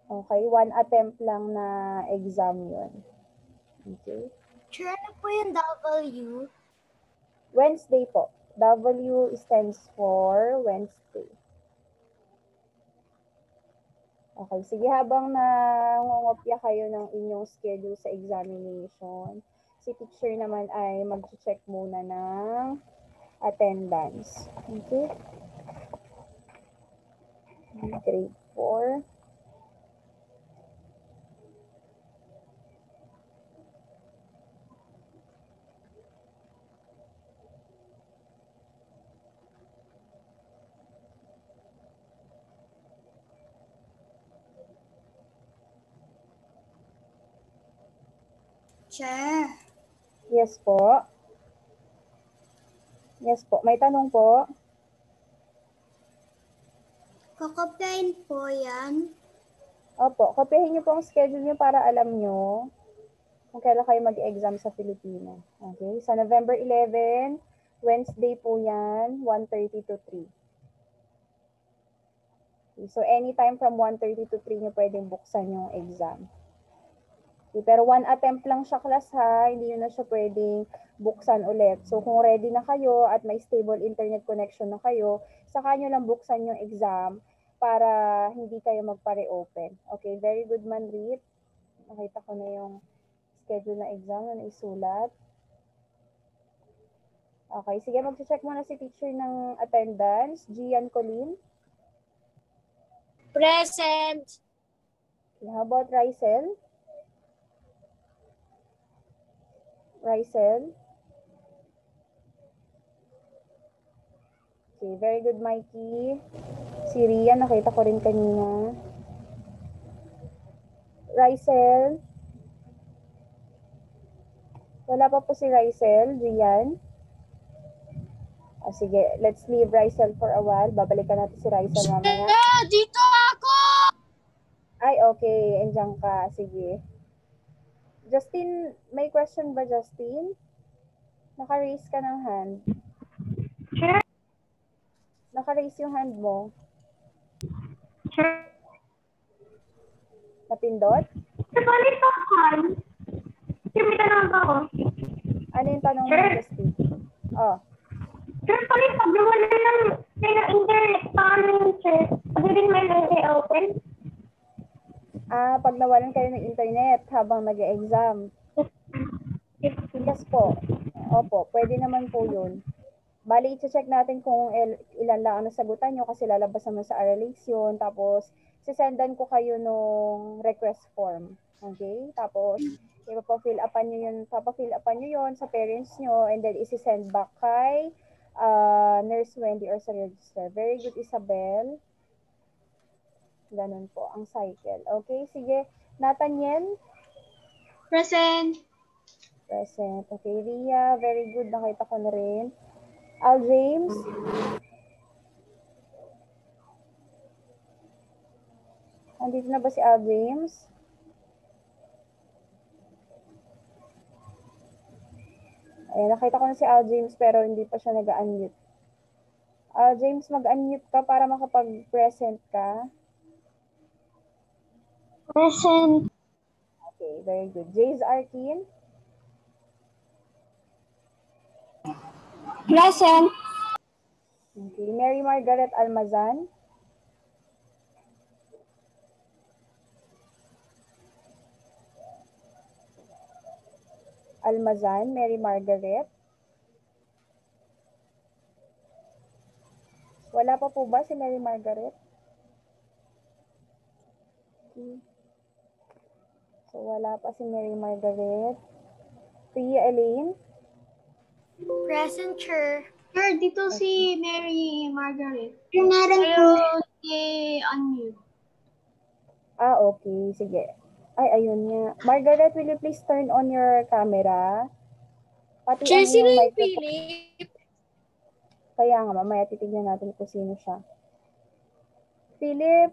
Okay, 1 attempt lang na exam yun. Okay. Sure, ano po yung W? Wednesday po. W stands for Wednesday. Okay, sige, habang nangongopya kayo ng inyong schedule sa examination, si teacher naman ay mag-check muna ng attendance. Okay? Grade 4. Sure. Yes po. Yes po. May tanong po? Kakopyahin po yan. Opo, kopyahin niyo po ang schedule niyo para alam niyo kung kailan kayo mag-exam sa Pilipino. Okay? Sa November 11, Wednesday po yan, 1:30 to 3. Okay, so anytime from 1:30 to 3 niyo pwedeng buksan yung exam. Okay, pero 1 attempt lang siya, class, ha, hindi nyo na siya pwedeng buksan ulit. So kung ready na kayo at may stable internet connection na kayo, saka nyo lang buksan yung exam para hindi kayo magpa-reopen. Okay, very good, Manrit. Nakita ko na yung schedule na exam na naisulat. Okay, sige, mag-check muna si teacher ng attendance. Gian Colin. Present. Okay, how about Rysel? Rysel? Okay, very good, Mikey. Si Rian, nakita ko rin kanina. Rysel? Wala pa po si Rysel, Rian. Sige, let's leave Rysel for a while. Babalikan natin si Rysel mamaya. Dito ako! Ay, okay. Andiyan ka. Sige. Justin, may question ba, Justin? Naka-raise ka ng hand. Sure. Naka-raise yung hand mo. Sure. Napindot? Balik ako. May tanong ako. Ano yung tanong mo, Sure. Justin? Oh. Sir, balik pag nawala ng internet, paano yun, sir? Pwede rin may open? Pag nawalan kayo ng internet habang nag-exam. Yes po. Opo, pwede naman po yun. Bali, i-check natin kung ilan lang ang nasagutan nyo kasi lalabas naman sa RLX yun. Tapos, sisendan ko kayo nung request form. Okay? Tapos, ipapafill upan nyo yun sa parents nyo and then isi-send back kay Nurse Wendy or sa register. Very good, Isabel. Ganun po ang cycle. Okay, sige. Nathaniel? Present. Present. Okay, Ria, very good. Nakita ko na rin. Al James? Andito na ba si Al James? Ayan, nakita ko na si Al James pero hindi pa siya nag-unmute. Al James, mag-unmute ka para makapag-present ka. Present. Okay, very good. Jace Arkin? Present. Okay. Mary Margaret Almazan? Almazan, Mary Margaret? Wala pa po ba si Mary Margaret? Okay. So, wala pa si Mary Margaret. Tia Elaine? Present, sure. Sir, dito si Mary Margaret. Meron po. Pero i-unmute. Okay. Sige. Ay, ayun nga. Margaret, will you please turn on your camera? Pati ang Sino iyong yung microphone. Philip? Kaya nga, mamaya titignan natin kung sino siya. Philip,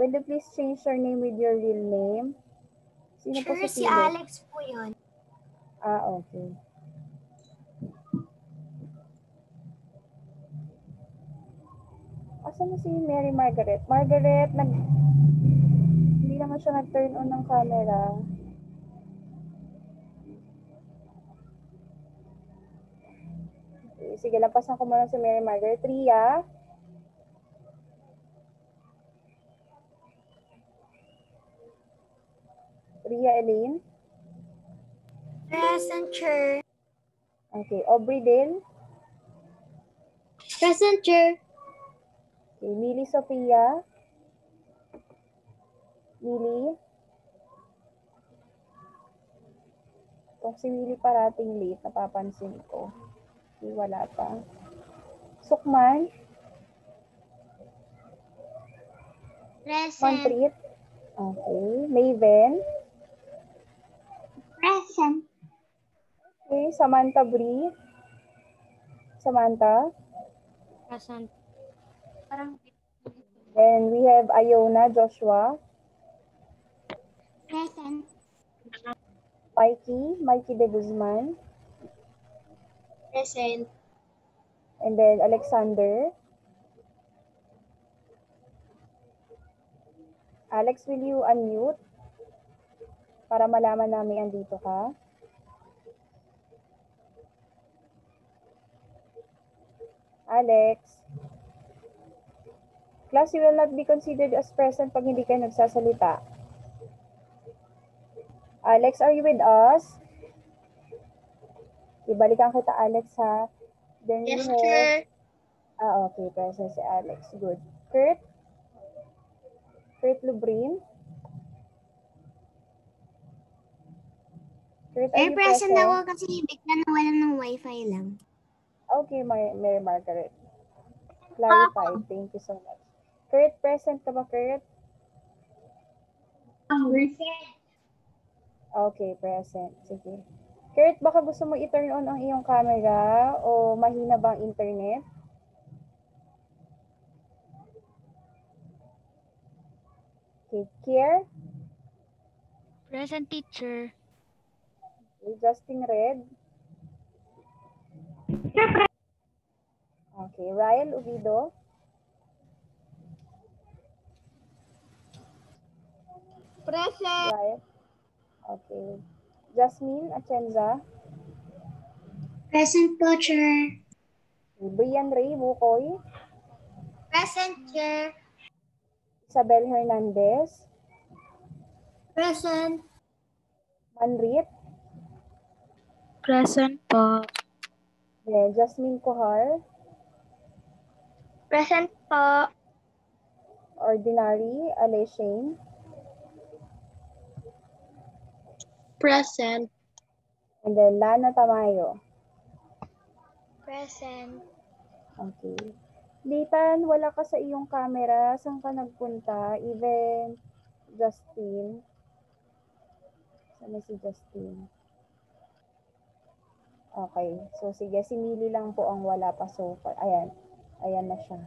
will you please change your name with your real name? Sino po Sure, si si Philip? Alex po yun. Okay. Asan na si Mary Margaret? Margaret, Hindi naman siya nag-turn on ng camera. Okay, sige, lampasan ko muna si Mary Margaret. Ria. Ria Elaine. Present, Chair. Okay, Aubrey Dale. Present, Chair. Okay, Millie Sophia. Millie. Kung si Millie parating late, napapansin ko. Okay, wala pa. Sukman. Present. Manpreet. Okay. Maven. Present. Okay. Samantha Bree. Samantha. Present. Parang Then we have Iona Joshua. present. Mikey De Guzman. Present. And then Alexander. Alex, will you unmute? Para malaman namin andito ka. Alex. Class, you will not be considered as present pag hindi kayo nagsasalita. Alex, are you with us? Ibalikan kita, Alex, ha? Then Yes, we have... Chair. Okay. Present si Alex. Good. Kurt? Kurt Lubrin? Kurt, are you present? Present ako kasi bigla nawalan ng wifi lang. Okay, Mary Margaret. Clarified. Thank you so much. Kurt, present ka ba, Kurt? Okay, present. Sige. Kurt, baka gusto mo i-turn on ang iyong camera o mahina bang internet? Okay, Kier? Present, teacher. Okay, Justin Red? Okay, Ryan Ubido? Present. Ryan? Okay. Jasmine Atienza? Present po, Chair. Brian Ray Bukoy? Present, Chair. Isabel Hernandez? Present. Manrit? Present po. Then, Jasmine Kohar? Present po. Ordinary Aleshane? Present. And then, Lana Tamayo? Present. Okay. Nathan, wala ka sa iyong camera. Saan ka nagpunta? Even Justin. Saan na si Justin? Okay. So, sige. Si Millie lang po ang wala pa so far. Ayan. Ayan na siya.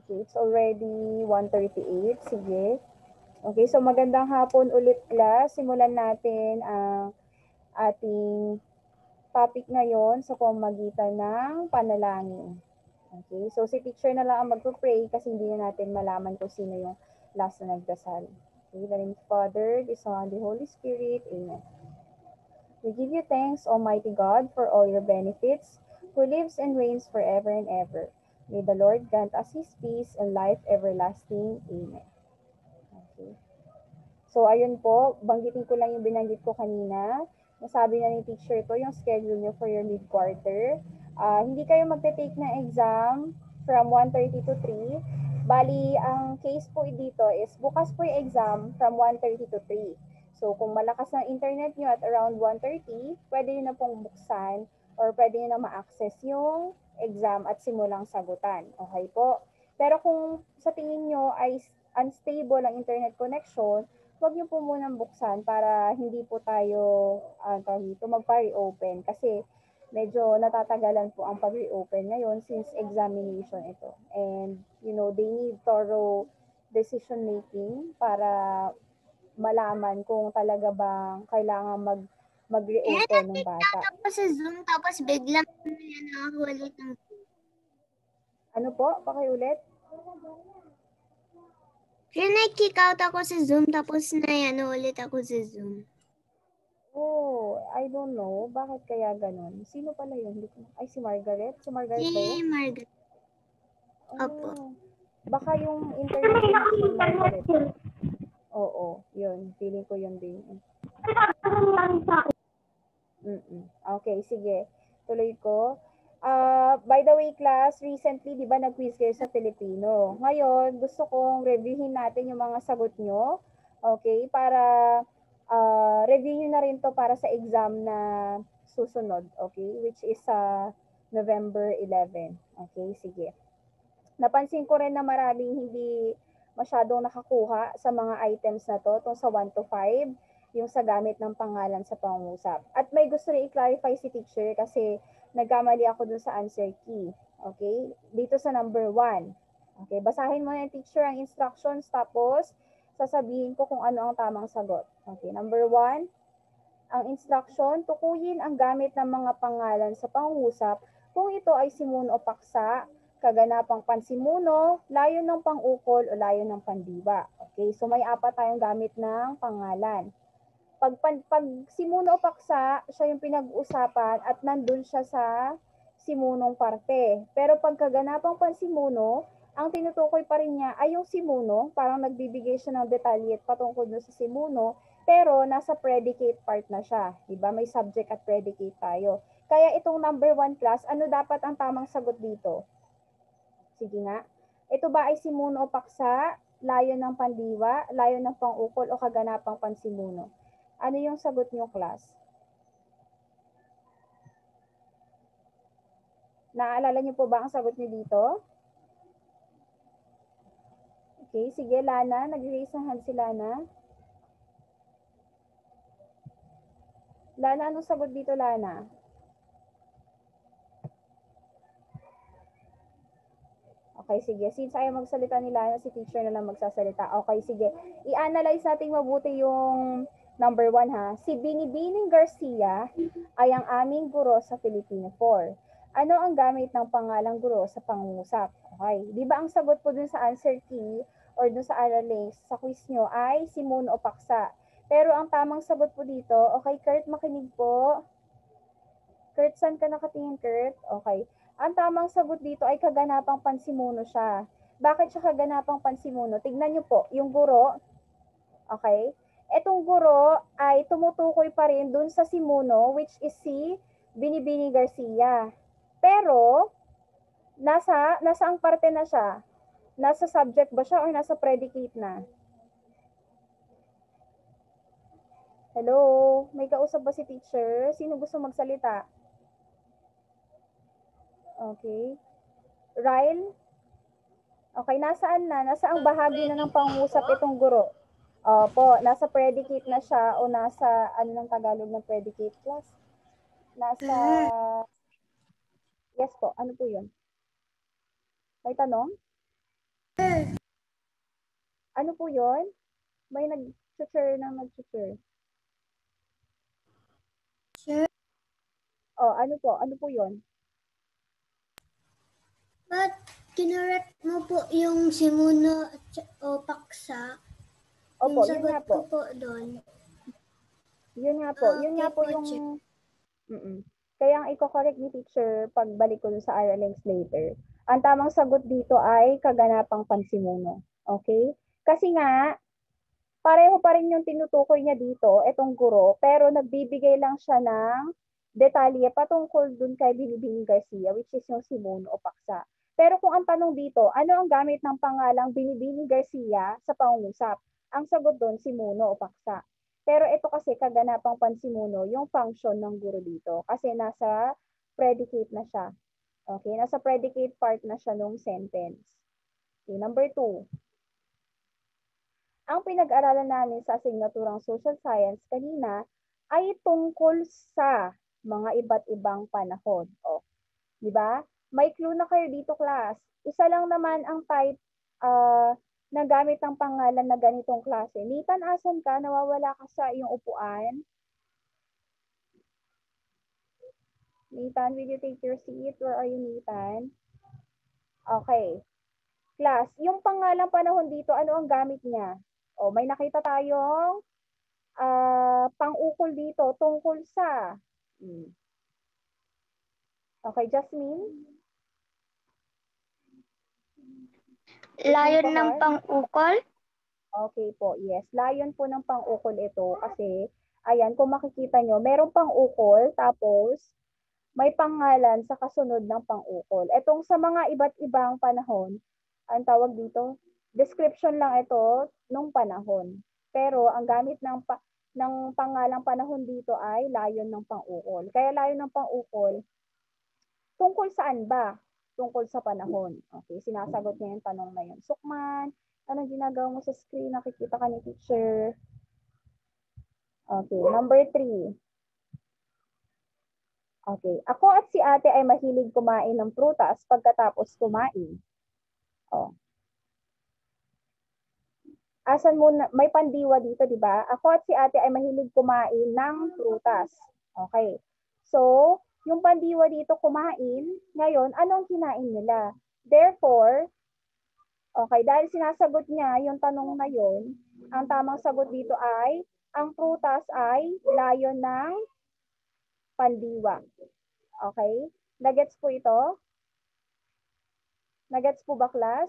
Okay. It's already 1:38. Sige. Okay. So, magandang hapon ulit, class. Simulan natin ang ating topic ngayon sa pamamagitan ng panalangin. Okay, so si teacher na lang ang magpo-pray kasi hindi na natin malaman kung sino yung last na nagdasal. Okay, the name of the Father, the Son, the Holy Spirit. Amen. We give you thanks, Almighty God, for all your benefits, who lives and reigns forever and ever. May the Lord grant us His peace and life everlasting. Amen. Okay. So, ayun po, banggitin ko lang yung binanggit ko kanina. Nasabi na ni teacher ko yung schedule nyo for your mid-quarter. Hindi kayo magte-take na exam from 1:30 to 3. Bali, ang case po dito is bukas po yung exam from 1:30 to 3. So, kung malakas ang internet nyo at around 1:30, pwede nyo na pong buksan or pwede nyo na ma-access yung exam at simulang sagutan. Okay po? Pero kung sa tingin nyo ay unstable ang internet connection, huwag niyo po munang buksan para hindi po tayo magpa-reopen kasi medyo natatagalan po ang pag-reopen ngayon since examination ito. And, they need thorough decision making para malaman kung talaga bang kailangan mag-reopen ng bata. Tapos sa Zoom, tapos biglang nakakulit ng Ano po? Pakiulit? Na-kick out ako sa Zoom, tapos na ulit ako sa Zoom. Oh, I don't know. Bakit kaya ganun? Sino pala yun? Ay, si Margaret? Si Margaret ba Si yun? Margaret. Opo. Oh, baka yung Kasi internet may connection naka-internet Margaret. yun. Oo, yun. Feeling ko yun din. Kasi sabi lang sa akin. Okay, sige. Tuloy ko. By the way, class, recently, di ba, nag-quiz kayo sa Filipino. Ngayon, gusto kong reviewin natin yung mga sagot nyo. Okay? Para review nyo na rin to para sa exam na susunod. Okay? Which is sa November 11. Okay? Sige. Napansin ko rin na maraming hindi masyadong nakakuha sa mga items na to, itong sa 1 to 5, yung sa gamit ng pangalan sa pangungusap. At may gusto rin i-clarify si teacher kasi nagkamali ako dun sa answer key. Okay? Dito sa number 1. Okay, basahin mo yung teacher ang instructions tapos sasabihin ko kung ano ang tamang sagot. Okay, number 1, ang instruction, tukuyin ang gamit ng mga pangalan sa pangungusap kung ito ay simuno o paksa, kaganapang pansimuno, layo ng pangukol o layo ng pandiwa. Okay, so may apat tayong gamit ng pangalan. Pag simuno o paksa, siya yung pinag-uusapan at nandun siya sa simunong parte. Pero pag kaganapang pansimuno, ang tinutukoy pa rin niya ay yung simuno, parang nagbibigay siya ng detalye patungkol dun sa simuno, pero nasa predicate part na siya. Diba? May subject at predicate tayo. Kaya itong number 1 class, ano dapat ang tamang sagot dito? Sige nga. Ito ba ay simuno o paksa, layo ng pandiwa, layo ng pangukol o kaganapang pansimuno? Ano yung sagot niyo, class? Naaalala niyo po ba ang sagot niyo dito? Okay, sige, Lana. Nag-raise ng hand si Lana. Lana, anong sagot dito, Lana? Okay, sige. Since ayaw magsalita ni Lana, si teacher na lang magsasalita. Okay, sige. I-analyze natin mabuti yung number 1 ha. Si Binibining Garcia ay ang aming guro sa Filipino 4. Ano ang gamit ng pangalang guro sa pangungusap? Okay. Di ba ang sagot po dun sa answer key or dun sa links sa quiz nyo ay simuno o paksa? Pero ang tamang sagot po dito, okay, Kurt, makinig po. Kurt, saan ka nakatingin, Kurt? Okay. Ang tamang sagot dito ay kaganapang pansimuno siya. Bakit siya kaganapang pansimuno? Tignan niyo po, yung guro, okay? Etong guro ay tumutukoy pa rin dun sa simuno, which is si Binibini Garcia. Pero, nasa ang parte na siya? Nasa subject ba siya or nasa predicate na? Hello? May kausap ba si teacher? Sino gusto magsalita? Okay. Ryle? Okay, nasaan na? Nasa ang bahagi na ng pangungusap itong guro? Opo, nasa predicate na siya o nasa, ano ng Tagalog ng predicate class? Nasa, yes po, ano po yun? May tanong? Ano po yun? May nag-share ng nag-share. Sure. Ano po? Ano po yun? But, kinorek mo po yung simuno o paksa. Opo, yung yun nga sagot po. ko po doon. Yun nga po. Yun nga po yung... Kaya ang i-correct ni teacher pagbalik ko sa links later. Ang tamang sagot dito ay kaganapang pansimuno. Okay? Kasi nga, pareho pa rin yung tinutukoy niya dito, etong guro, pero nagbibigay lang siya ng detalye patungkol dun kay Binibining Garcia, which is yung simuno o paksa. Pero kung ang tanong dito, ano ang gamit ng pangalang Binibining Garcia sa pangungusap? Ang sagot doon, simuno o paksa. Pero ito kasi kaganapang pansimuno, yung function ng guro dito. Kasi nasa predicate na siya. Okay, nasa predicate part na siya nung sentence. Okay, number 2. Ang pinag-aralan namin sa asignaturang Social Science kanina ay tungkol sa mga iba't ibang panahon. Di ba? May clue na kayo dito, class. Isa lang naman ang type na gamit ng pangalan na ganitong klase. Nathan, asan ka? Nawawala ka sa iyong upuan. Nathan, will you take your seat? Where are you, Nathan? Okay. Class, yung pangalang panahon dito, ano ang gamit niya? O, may nakita tayong pang-ukol dito tungkol sa. Okay, Jasmine? Layon Ito, ng Har? pang-ukol. Okay po, yes. Layon po ng pang-ukol ito kasi, ayan, kung makikita nyo, merong pang-ukol, tapos may pangalan sa kasunod ng pang-ukol. Etong sa mga iba't ibang panahon, ang tawag dito, description lang ito nung panahon. Pero ang gamit ng pangalang panahon dito ay layon ng pang-ukol. Kaya layon ng pang-ukol, tungkol saan ba? Tungkol sa panahon. Okay, sinasagot niya yung tanong na yun. Sukman, anong ginagawa mo sa screen? Nakikita ka ni teacher. Okay, number 3. Okay, ako at si ate ay mahilig kumain ng prutas pagkatapos kumain. Oh. Asan mo na, may pandiwa dito, di ba? Ako at si ate ay mahilig kumain ng prutas. Okay. So, yung pandiwa dito kumain, ngayon, anong kinain nila? Therefore, okay, dahil sinasagot niya yung tanong na yun, ang tamang sagot dito ay, ang prutas ay layon ng pandiwa. Okay? Nagets po ito? Nagets po ba, class?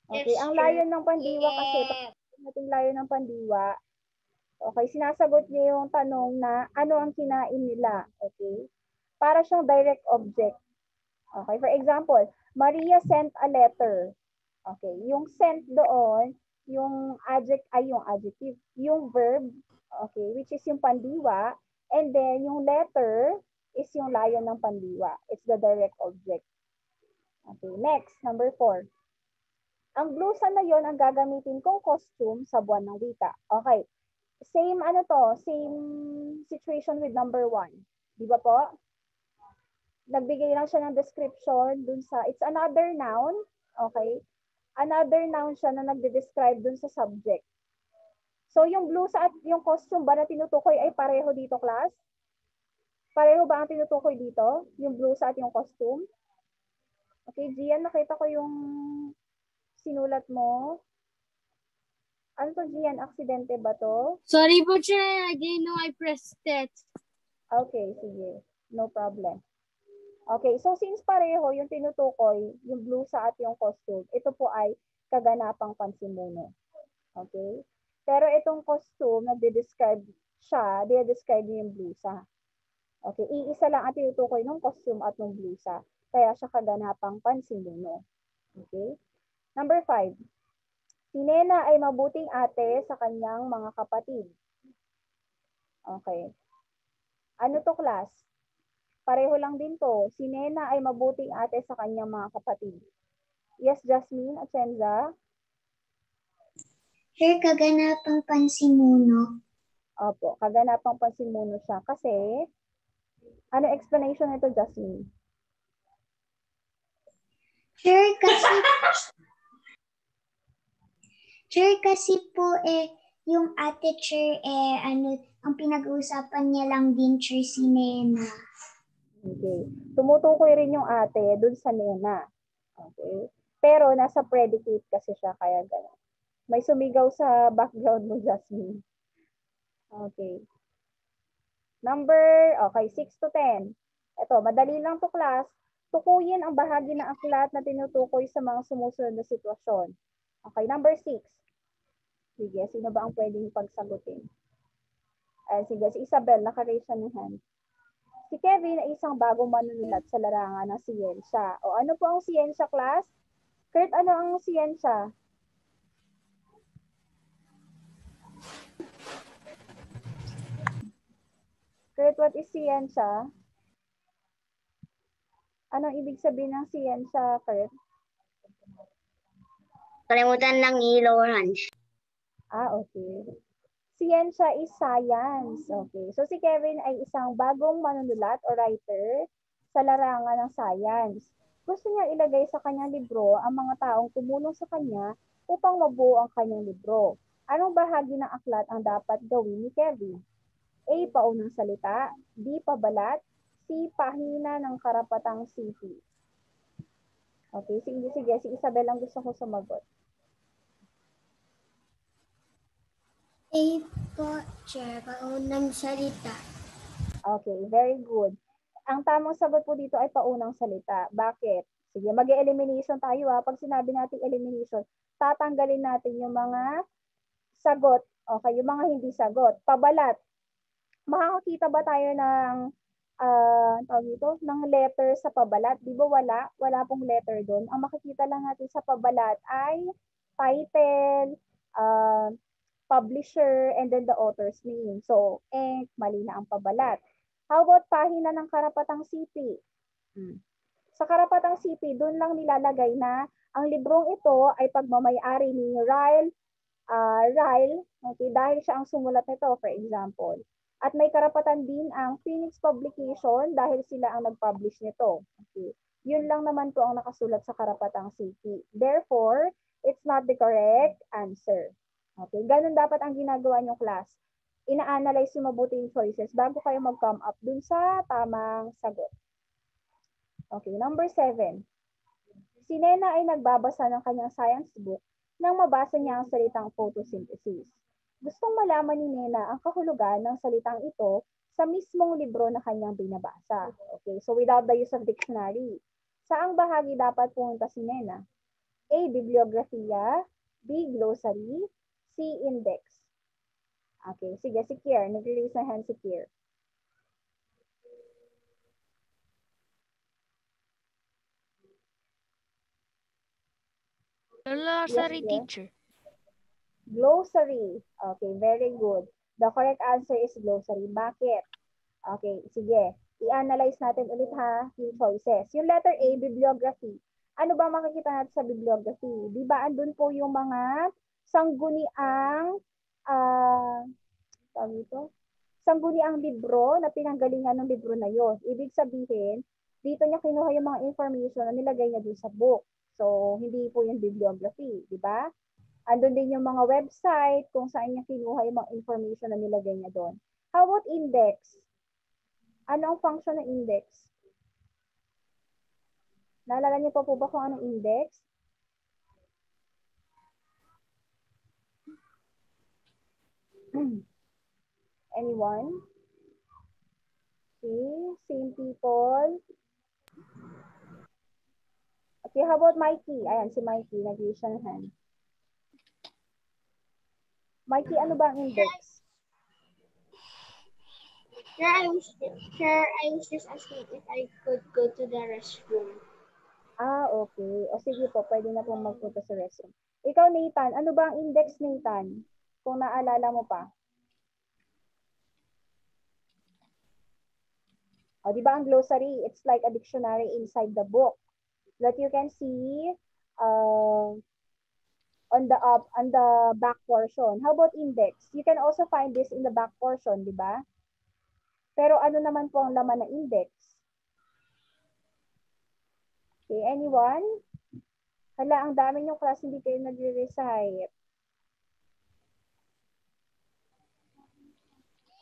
Okay, ang layon ng pandiwa kasi, nating layon ng pandiwa, okay, sinasagot niya yung tanong na ano ang kinain nila. Okay? Para siyang direct object. Okay, for example, Maria sent a letter. Okay, yung sent doon, yung adjective, yung verb, okay, which is yung pandiwa, and then yung letter is yung layon ng pandiwa. It's the direct object. Okay, next, number 4. Ang blusa na yon ang gagamitin kong costume sa buwan ng wika. Okay, same same situation with number 1. Di ba po? Nagbigay lang siya ng description dun sa, it's another noun, okay? Another noun siya na nagde-describe dun sa subject. So, yung blusa at yung costume ba na tinutukoy ay pareho dito, class? Pareho ba ang tinutukoy dito? Yung blusa at yung costume? Okay, Gian, nakita ko yung sinulat mo. Ano to, Gian? Aksidente ba to? Sorry po, Chair. I didn't know I pressed it. Okay, sige. No problem. Okay, so since pareho yung tinutukoy, yung blusa at yung costume, ito po ay kaganapang pansimuno. Okay? Pero itong costume, nagde-describe siya, describe niya yung blusa. Okay, iisa lang ang tinutukoy ng costume at ng blusa. Kaya siya kaganapang pansimuno. Okay? Number 5. Si Nena ay mabuting ate sa kanyang mga kapatid. Okay. Ano to, class? Pareho lang din to. Si Nena ay mabuting ate sa kanyang mga kapatid. Yes, Jasmine at Senza? Sir, kaganapang pansimuno. Opo, kaganapang pansimuno siya. Kasi, ano explanation nito, Jasmine? Sir, kasi po yung ate Sir ang pinag-uusapan niya lang din Sir si Nena. Okay. Tumutukoy rin yung ate dun sa Nena. Okay. Pero nasa predicate kasi siya, kaya gano'n. May sumigaw sa background mo, Jasmine. Okay. Okay, 6 to 10. Ito, madali lang to, class. Tukuyin ang bahagi ng aklat na tinutukoy sa mga sumusunod na sitwasyon. Okay, number 6. Sige, sino ba ang pwedeng pagsagutin? Sige, si Isabel, naka-raise siya ng hand. Si Kevin ay isang bagong manunulat sa larangan ng siyensya. O ano po ang siyensya, class? Kurt, ano ang siyensya? Kurt, what is siyensya? Anong ibig sabihin ng siyensya, Kurt? Kalimutan ng yellow orange. Okay. Siyensya is science. Okay. So si Kevin ay isang bagong manunulat o writer sa larangan ng science. Gusto niya ilagay sa kanyang libro ang mga taong tumulong sa kanya upang mabuo ang kanyang libro. Anong bahagi ng aklat ang dapat gawin ni Kevin? A. Paunang salita. B. Pabalat. C. Pahina ng karapatang city. Okay, sige. Si Isabel ang gusto ko sumagot. A po, Chair. Paunang salita. Okay, very good. Ang tamang sagot po dito ay paunang salita. Bakit? Sige, mag-elimination tayo ha. Pag sinabi natin elimination, tatanggalin natin yung mga sagot. Okay, yung mga hindi sagot. Pabalat. Makakakita ba tayo ng tawag dito, ng letter sa pabalat? Di ba wala? Wala pong letter doon. Ang makikita lang natin sa pabalat ay title, publisher, and then the author's name. So, mali na ang pabalat. How about pahina ng karapatang sipi? Sa karapatang sipi, doon lang nilalagay na ang librong ito ay pagmamayari ni Ryle, okay, dahil siya ang sumulat nito, for example. At may karapatan din ang Phoenix Publication dahil sila ang nag-publish nito. Okay. Yun lang naman po ang nakasulat sa karapatang sipi. Therefore, it's not the correct answer. Okay, ganun dapat ang ginagawa niyong class. Ina-analyze yung mabuti yung choices bago kayo mag-come up dun sa tamang sagot. Okay, number 7. Si Nena ay nagbabasa ng kanyang science book nang mabasa niya ang salitang photosynthesis. Gustong malaman ni Nena ang kahulugan ng salitang ito sa mismong libro na kanyang binabasa. Okay, so without the use of dictionary. Saang bahagi dapat pumunta si Nena? A. Bibliografiya, B. Glossary, C. Index. Okay, sige, si Kier. Nag-release na hand si Kier. Glossary, Yes, teacher. Glossary. Okay, very good. The correct answer is glossary. Bakit? Okay, sige. I-analyze natin ulit ha, yung choices. Yung letter A, bibliography. Ano ba makikita natin sa bibliography? Di ba andun po yung mga sangguniang sangguniang libro na pinanggalingan ng libro na yon. Ibig sabihin, dito niya kinuha yung mga information na nilagay niya dun sa book. So, hindi po yung bibliography, di ba? Andun din yung mga website kung saan niya kinuha yung mga information na nilagay niya doon. How about index? Ano ang function ng index? Naalala niyo pa po ba kung anong index? Anyone? Okay, same people. Okay, how about Mikey? Ayan, si Mikey, nag-raise siya ng hand. Mikey, ano ba ang index? I was just asking if I could go to the restroom. Okay. O sige po, pwede na pong magpunta sa restroom. Ikaw, Nathan, ano ba ang index, Nathan? Kung naalala mo pa. O, di ba ang glossary? It's like a dictionary inside the book that you can see on the back portion. How about index? You can also find this in the back portion, di ba? Pero ano naman po ang laman ng index? Okay, anyone? Hala, ang dami yung class, hindi kayo nagre-recite.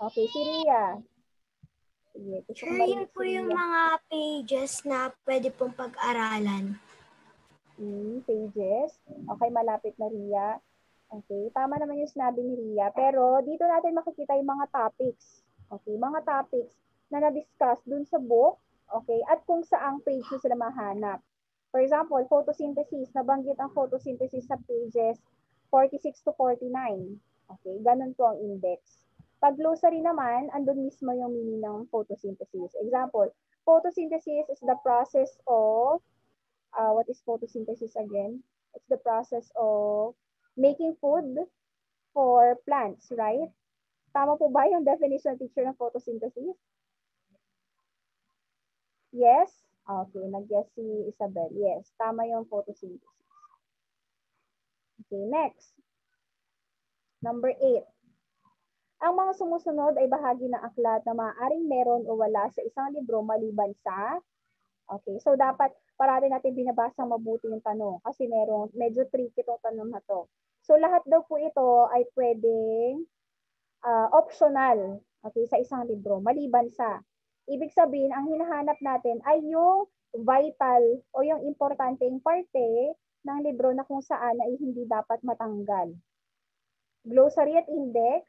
Okay, si Ria. Sige, gusto ko Sure, yun marinig po si yung Ria. mga pages na pwede pong pag-aralan. Pages. Okay, malapit na Ria. Okay, tama naman yung sinabi ni Ria. Pero dito natin makikita yung mga topics. Okay, mga topics na na-discuss dun sa book. Okay, at kung saang page nyo sila mahanap. For example, photosynthesis. Nabanggit ang photosynthesis sa pages 46 to 49. Okay, ganun po ang index. Pag glossary naman, andun mismo yung meaning ng photosynthesis. Example, photosynthesis is the process of what is photosynthesis again? It's the process of making food for plants, right? Tama po ba yung definition teacher ng photosynthesis? Yes? Okay, nag-guess si Isabel. Yes, tama yung photosynthesis. Okay, next. Number 8. Ang mga sumusunod ay bahagi ng aklat na maaaring meron o wala sa isang libro maliban sa. Okay, so dapat parati natin binabasa mabuti yung tanong kasi medyo tricky itong tanong na to. So lahat daw po ito ay pwedeng optional, okay, sa isang libro maliban sa. Ibig sabihin, ang hinahanap natin ay yung vital o yung importanteng parte ng libro na kung saan ay hindi dapat matanggal. Glossary at index.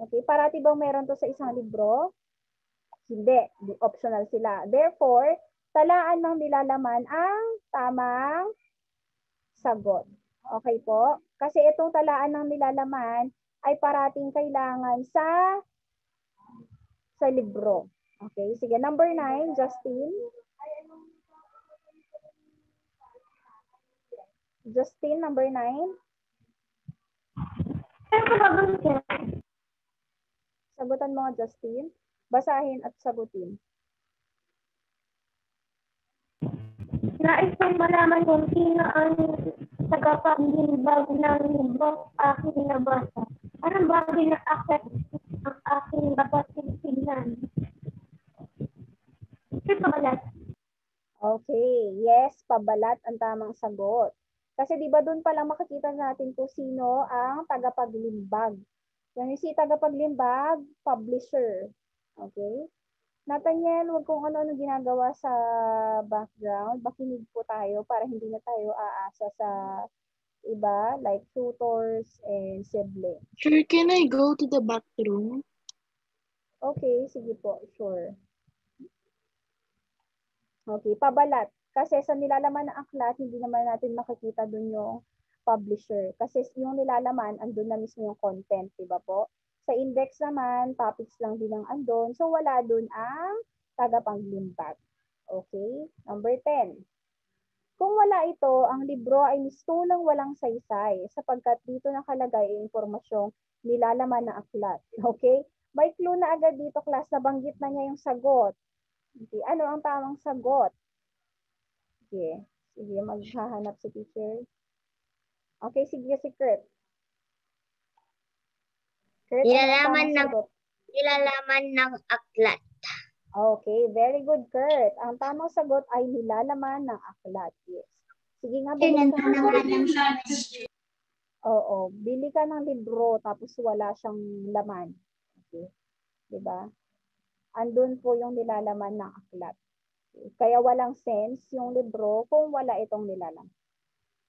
Okay, parati bang meron to sa isang libro? Hindi, optional sila. Therefore, talaan ng nilalaman ang tamang sagot. Okay po? Kasi itong talaan ng nilalaman ay parating kailangan sa libro. Okay, sige. Number 9, Justin. Justin, number 9. Sagutan mo, Justin. Basahin at sagutin. Nais kong malaman kung sino ang tagapaglibag ng libro aking nabasa. Anong bagay na akit ang aking dapat tignan? Ito pabalat. Okay, yes, pabalat ang tamang sagot. Kasi di ba doon pa lang makikita natin kung sino ang tagapaglimbag. Yung si tagapaglimbag, publisher. Okay? Nathaniel, huwag kung ano-ano ginagawa sa background. Makinig po tayo para hindi na tayo aasa sa iba, like tutors and siblings. Sure, can I go to the bathroom? Okay, sige po, sure. Okay, pabalat. Kasi sa nilalaman ng aklat, hindi naman natin makikita dun yung publisher. Kasi yung nilalaman, andun na mismo yung content, di ba po? Sa index naman, topics lang din ang andun. So, wala dun ang tagapanglimbag. Okay? Number 10. Kung wala ito, ang libro ay mistulang walang saysay sapagkat dito nakalagay ang impormasyong nilalaman ng aklat. Okay? May clue na agad dito, class, nabanggit na niya yung sagot. Okay. Ano ang tamang sagot? Sige. Sige, maghahanap si teacher. Okay, sige si Kurt. Kurt, ano ang tamang sagot? Nilalaman ng aklat. Okay, very good, Kurt. Ang tamang sagot ay nilalaman ng aklat. Yes. Sige nga, bili ka Oo, bili ka ng libro tapos wala siyang laman. Okay. Diba? Andun po yung nilalaman ng aklat. Kaya walang sense yung libro kung wala itong nilalaman.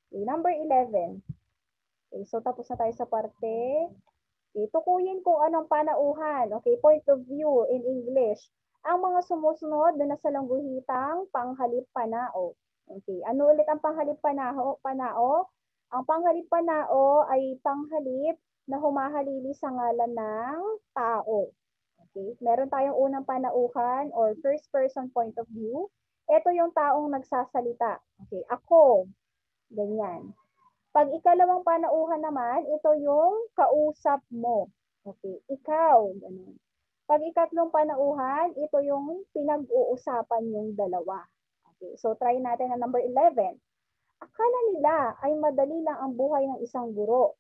Okay, number 11. Okay, so tapos na tayo sa parte. Okay, tukuyin kung anong panauhan. Okay, point of view in English. Ang mga sumusunod na nasa langguhitang panghalip panao. Okay, ano ulit ang panghalip panao? Ang panghalip panao ay panghalip na humahalili sa ngalan ng tao. Okay? Meron tayong unang panauhan or first person point of view. Ito yung taong nagsasalita. Okay, ako. Ganyan. Pag ikalawang panauhan naman, ito yung kausap mo. Okay, ikaw. Ganun. Pag ikatlong panauhan, ito yung pinag-uusapan yung dalawa. Okay, so try natin ang number 11. Akala nila ay madali lang ang buhay ng isang guro.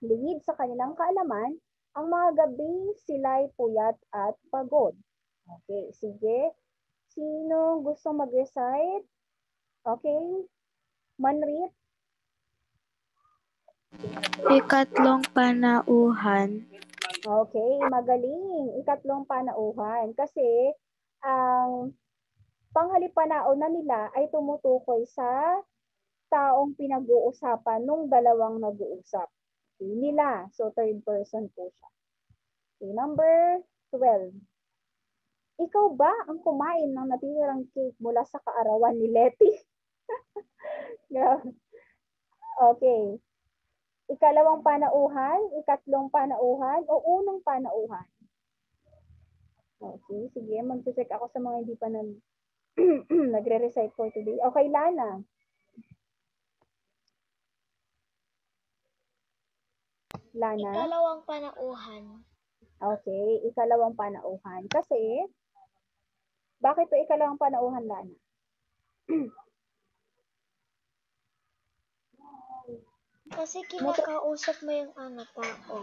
Lingid sa kanilang kaalaman, ang mga gabi sila'y puyat at pagod. Okay, sige. Sino gusto mag-recite? Okay. Manrit? Ikatlong panauhan. Okay, magaling. Ikatlong panauhan. Kasi ang panghalipanaon na nila ay tumutukoy sa taong pinag-uusapan nung dalawang nag-uusap. Okay, nila. So, third person po siya. Okay, number 12. Ikaw ba ang kumain ng natitirang cake mula sa kaarawan ni Letty? Okay. Ikalawang panauhan, ikatlong panauhan, o unang panauhan? Okay, sige. Mag-check ako sa mga hindi pa nagre-recite for today. Okay, Lana. Lana? Ikalawang panauhan. Okay, ikalawang panauhan. Kasi, bakit po ikalawang panauhan, Lana? Kasi kinakausap mo yung tao.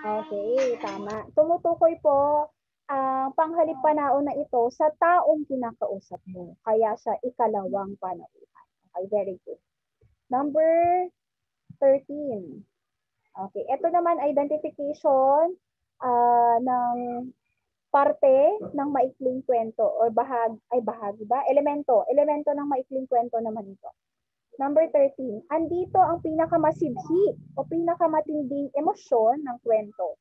Okay, tama. Tumutukoy po ang panghalipanaon na ito sa taong kinakausap mo. Kaya sa ikalawang panauhan. Okay, very good. Number 13. Okay, ito naman identification ng parte ng maikling kwento or bahagi ba? Elemento ng maikling kwento naman ito. Number 13, andito ang pinakamasidhi o pinakamatinding emosyon ng kwento.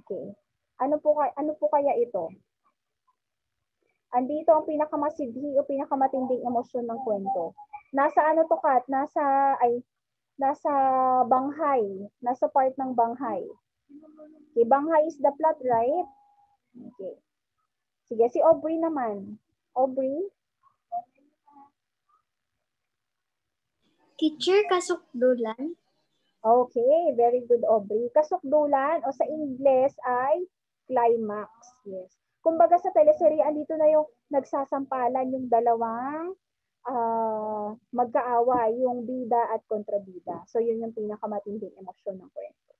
Okay. Ano po kaya ito? Andito ang pinakamasidhi o pinakamatinding emosyon ng kwento. Nasa ano to, Kat? Nasa banghay. Nasa part ng banghay. Okay, banghay is the plot, right? Okay. Sige, si Aubrey naman. Aubrey? Teacher, kasukdulan. Okay, very good, Aubrey. Kasukdulan o sa Ingles ay climax. Yes. Kumbaga sa teleserye, andito na yung nagsasampalan yung dalawang magkaawa, yung bida at kontrabida. So, yun yung pinakamatinding emosyon ng kwento.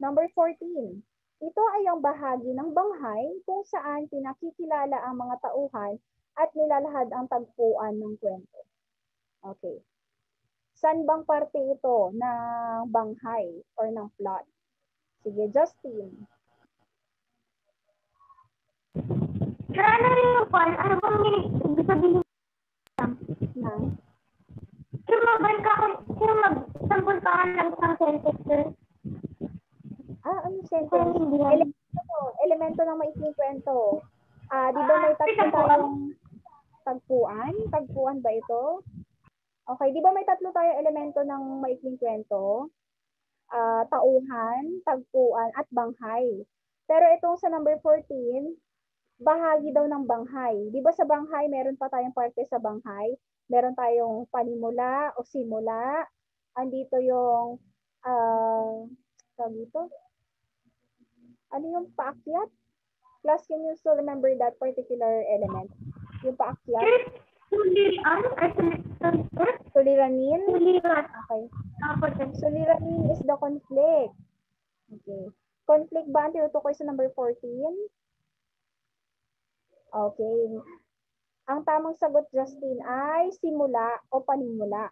Number 14. Ito ay ang bahagi ng banghay kung saan pinakikilala ang mga tauhan at nilalahad ang tagpuan ng kwento. Okay. Saan bang parte ito ng banghay or ng plot? Sige, Justin. Sir, ano rin yung pan? Ano bang ibig sabihin? Na? Mag-sample ka ng isang sentence, sir. Ano sentence? Elemento ng maikling kwento. Di ba may tatlo tayong tagpuan? Tagpuan ba ito? Okay, di ba may tatlo tayong elemento ng maikling kwento? Tauhan, tagpuan, at banghay. Pero itong sa number 14, bahagi daw ng banghay. Di ba sa banghay, meron pa tayong parte sa banghay? Meron tayong panimula o simula. Andito yung, dito? Ano yung paakyat? Class, can you still remember that particular element? Yung paakyat? Suliranin? Okay. Suliranin is the conflict. Okay. Conflict ba ang tinutukoy sa number 14? Okay. Ang tamang sagot, Justin, ay simula o panimula.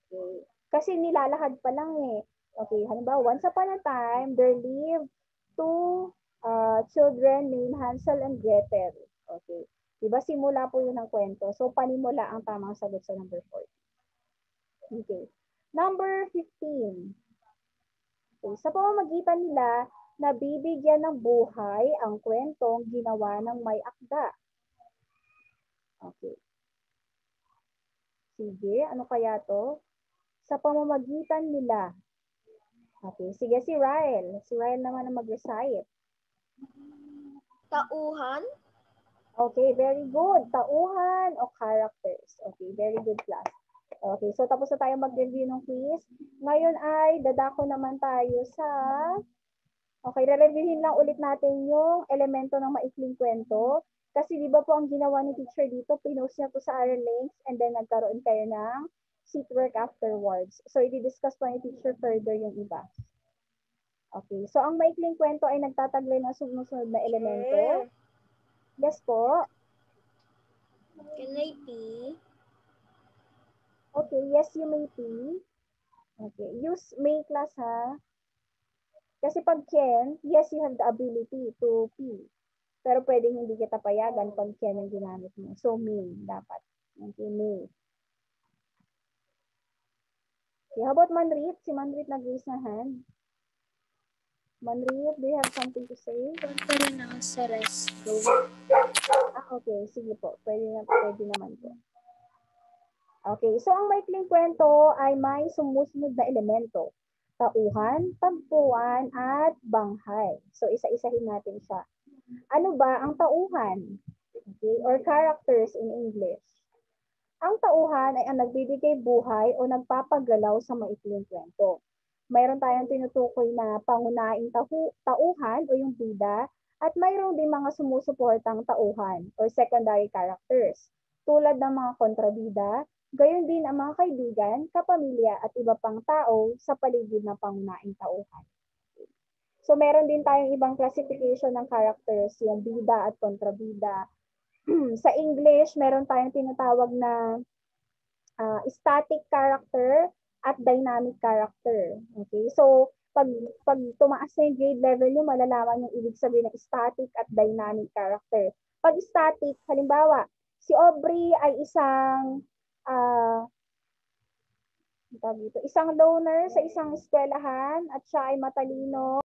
Okay. Kasi nilalahad pa lang eh. Okay. Halimbawa, once upon a time, there lived two children named Hansel and Gretel. Okay. Diba simula po yun ng kwento. So, panimula ang tamang sagot sa number 14. Okay. Number 15. Okay. Sa pamamagitan nila, nabibigyan ng buhay ang kwentong ginawa ng may akda. Okay. Sige, ano kaya to? Sa pamamagitan nila. Okay, sige si Ryle. Si Ryle naman ang mag-recite. Tauhan. Okay, very good. Tauhan o characters. Okay, very good class. Okay, so tapos na tayo mag-review ng quiz. Ngayon ay dadako naman tayo sa... Okay, re-reviewin lang ulit natin yung elemento ng maikling kwento. Kasi di ba po ang ginawa ni teacher dito, pinost niya po sa our links and then nagkaroon kayo ng sheet work afterwards. So, i-discuss po ni teacher further yung iba. Okay, so ang maikling kwento ay nagtataglay ng sunod-sunod na elemento. Yes po. Can I pee? Okay, yes, you may pee. Okay, use may class ha. Kasi pag can, yes, you have the ability to pee. Pero pwedeng hindi kita payagan pag can ang ginamit mo. So, may dapat. Okay, may. Okay, how about Manrit? Si Manrit nag-raise na hand. Manrit, do you have something to say? Punta rin ako sa restroom. Okay. Sige po. Pwede naman po. Okay. So, ang maikling kwento ay may sumusunod na elemento. Tauhan, tagpuan, at banghay. So, isa-isahin natin siya. Ano ba ang tauhan? Okay. Or characters in English. Ang tauhan ay ang nagbibigay buhay o nagpapagalaw sa maikling kwento. Mayroon tayong tinutukoy na pangunahing tauhan o yung bida at mayroon din mga sumusuportang tauhan or secondary characters tulad ng mga kontrabida, gayon din ang mga kaibigan, kapamilya at iba pang tao sa paligid ng pangunahing tauhan. So meron din tayong ibang classification ng characters, yung bida at kontrabida. Sa English, meron tayong tinatawag na static character at dynamic character. Okay? So, pag tumaas na yung grade level nyo, malalaman yung ibig sabihin ng static at dynamic character. Pag static, halimbawa, si Aubrey ay isang isang loner sa isang eskwelahan at siya ay matalino.